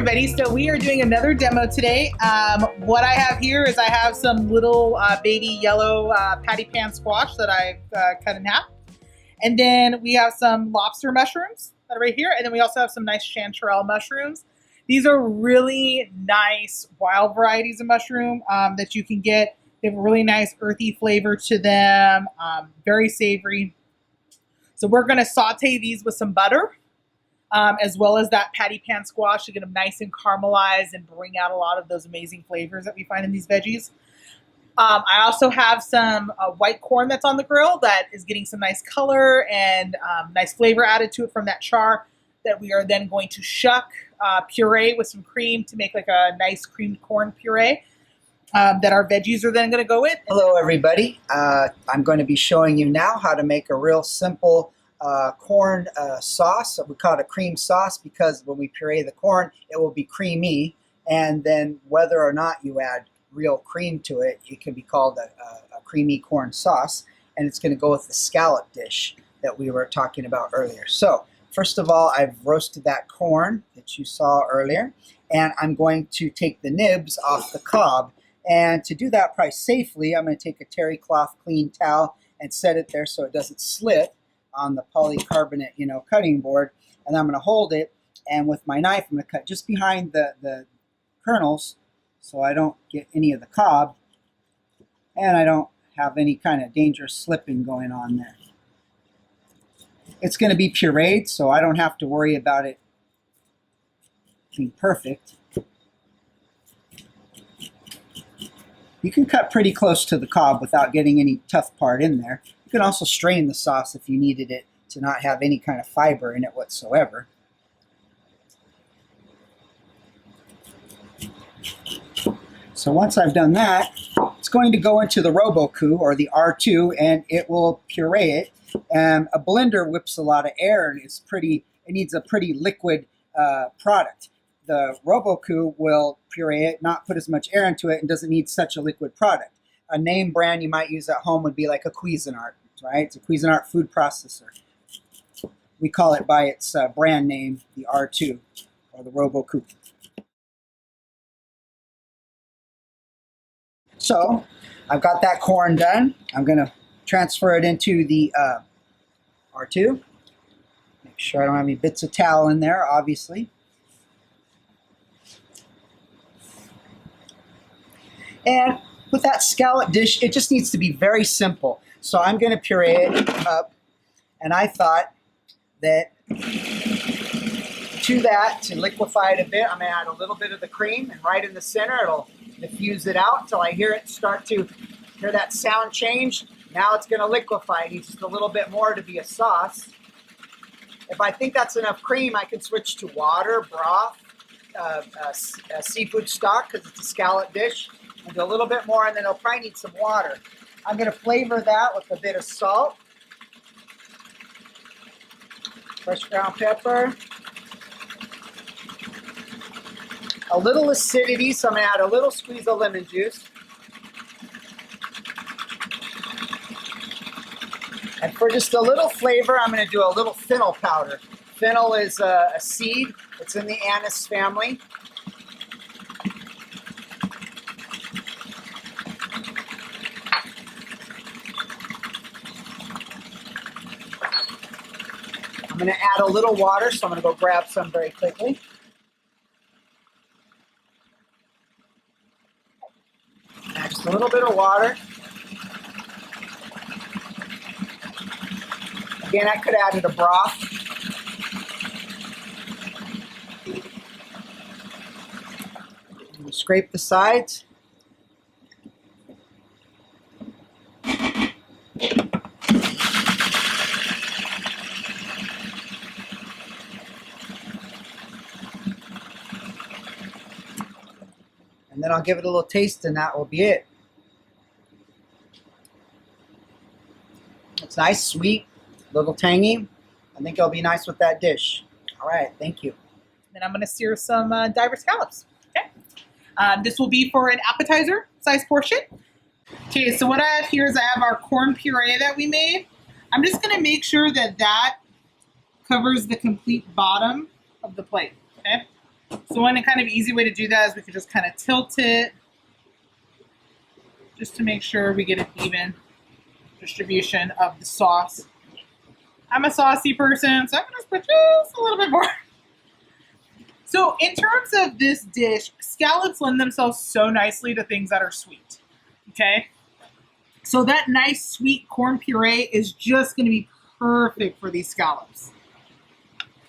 everybody, so we are doing another demo today. What I have here is I have some little baby yellow patty pan squash that I've cut in half. And then we have some lobster mushrooms that are right here. And then we also have some nice chanterelle mushrooms. These are really nice wild varieties of mushroom that you can get. They have a really nice earthy flavor to them, very savory. So we're gonna saute these with some butter. As well as that patty pan squash to get them nice and caramelized and bring out a lot of those amazing flavors that we find in these veggies. I also have some white corn that's on the grill that is getting some nice color and nice flavor added to it from that char that we are then going to shuck, puree with some cream to make like a nice creamed corn puree that our veggies are then going to go with. Hello everybody, I'm going to be showing you now how to make a real simple corn sauce. We call it a cream sauce because when we puree the corn, it will be creamy, and then whether or not you add real cream to it, it can be called a creamy corn sauce, and it's going to go with the scallop dish that we were talking about earlier. So first of all, I've roasted that corn that you saw earlier, and I'm going to take the nibs off the cob, and to do that probably safely, I'm going to take a terry cloth clean towel and set it there so it doesn't slip on the polycarbonate, cutting board, and I'm going to hold it, and with my knife, I'm going to cut just behind the kernels so I don't get any of the cob, and I don't have any kind of dangerous slipping going on there. It's going to be pureed, so I don't have to worry about it being perfect. You can cut pretty close to the cob without getting any tough part in there. You can also strain the sauce if you needed it to not have any kind of fiber in it whatsoever. So once I've done that, it's going to go into the Robocoo or the R2, and it will puree it. A blender whips a lot of air, and it needs a pretty liquid product. The Robocoo will puree it, not put as much air into it, and doesn't need such a liquid product. A name brand you might use at home would be like a Cuisinart, right? It's a Cuisinart food processor. We call it by its brand name, the R2, or the Robocoo. So, I've got that corn done. I'm going to transfer it into the R2. Make sure I don't have any bits of towel in there, obviously. And with that scallop dish, it just needs to be very simple. So I'm going to puree it up, and I thought that to liquefy it a bit, I'm going to add a little bit of the cream, and right in the center, it'll diffuse it out until I hear it start to hear that sound change. Now it's going to liquefy. It needs just a little bit more to be a sauce. If I think that's enough cream, I can switch to water, broth, seafood stock, because it's a scallop dish. And do a little bit more, and then it'll probably need some water. I'm going to flavor that with a bit of salt, fresh ground pepper, a little acidity, so I'm going to add a little squeeze of lemon juice, and for just a little flavor, I'm going to do a little fennel powder. Fennel is a seed. It's in the anise family. I'm going to add a little water, so I'm going to go grab some very quickly. Add just a little bit of water. Again, I could add it a broth. Scrape the sides. And then I'll give it a little taste, and that will be it. It's nice, sweet, a little tangy. I think it'll be nice with that dish. All right, thank you. Then I'm going to sear some diver scallops. Okay. This will be for an appetizer size portion. Okay, so what I have here is I have our corn puree that we made. I'm just going to make sure that that covers the complete bottom of the plate. Okay. So one kind of easy way to do that is we could just kind of tilt it just to make sure we get an even distribution of the sauce. I'm a saucy person, so I'm going to put just a little bit more. So in terms of this dish, scallops lend themselves so nicely to things that are sweet, okay? So that nice sweet corn puree is just going to be perfect for these scallops.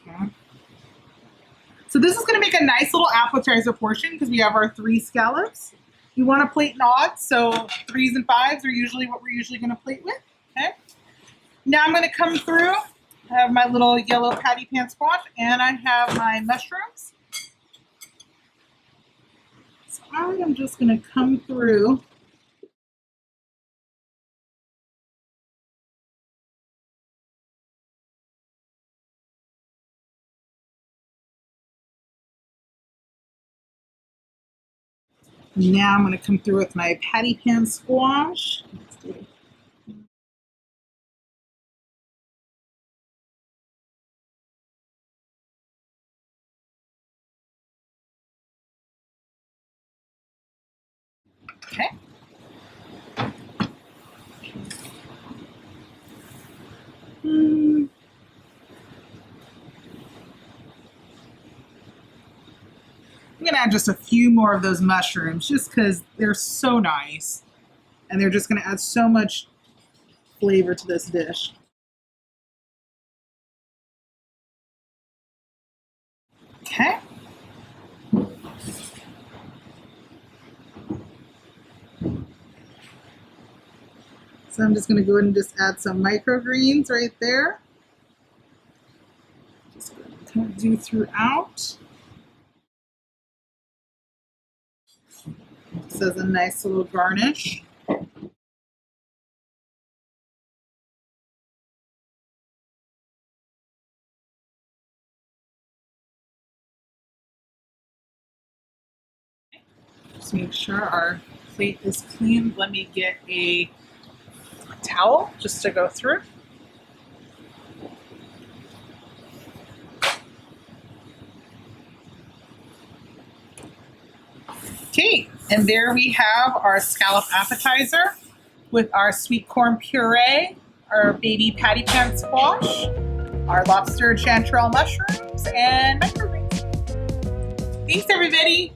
Okay. So this is going to make a nice little appetizer portion because we have our 3 scallops. You want to plate in odds, so 3s and 5s are usually what we're usually going to plate with. Okay. Now I'm going to come through. I have my little yellow patty pan squash, and I have my mushrooms. So I am just going to come through. Now I'm going to come through with my patty pan squash. Okay. I'm going to add just a few more of those mushrooms just because they're so nice. And they're just going to add so much flavor to this dish. Okay. So I'm just going to go ahead and just add some microgreens right there. Just going to kind of do throughout. This is a nice little garnish. Just make sure our plate is clean. Let me get a towel just to go through. Okay, and there we have our scallop appetizer with our sweet corn puree, our baby patty pan squash, our lobster chanterelle mushrooms, and microgreens. Thanks, everybody.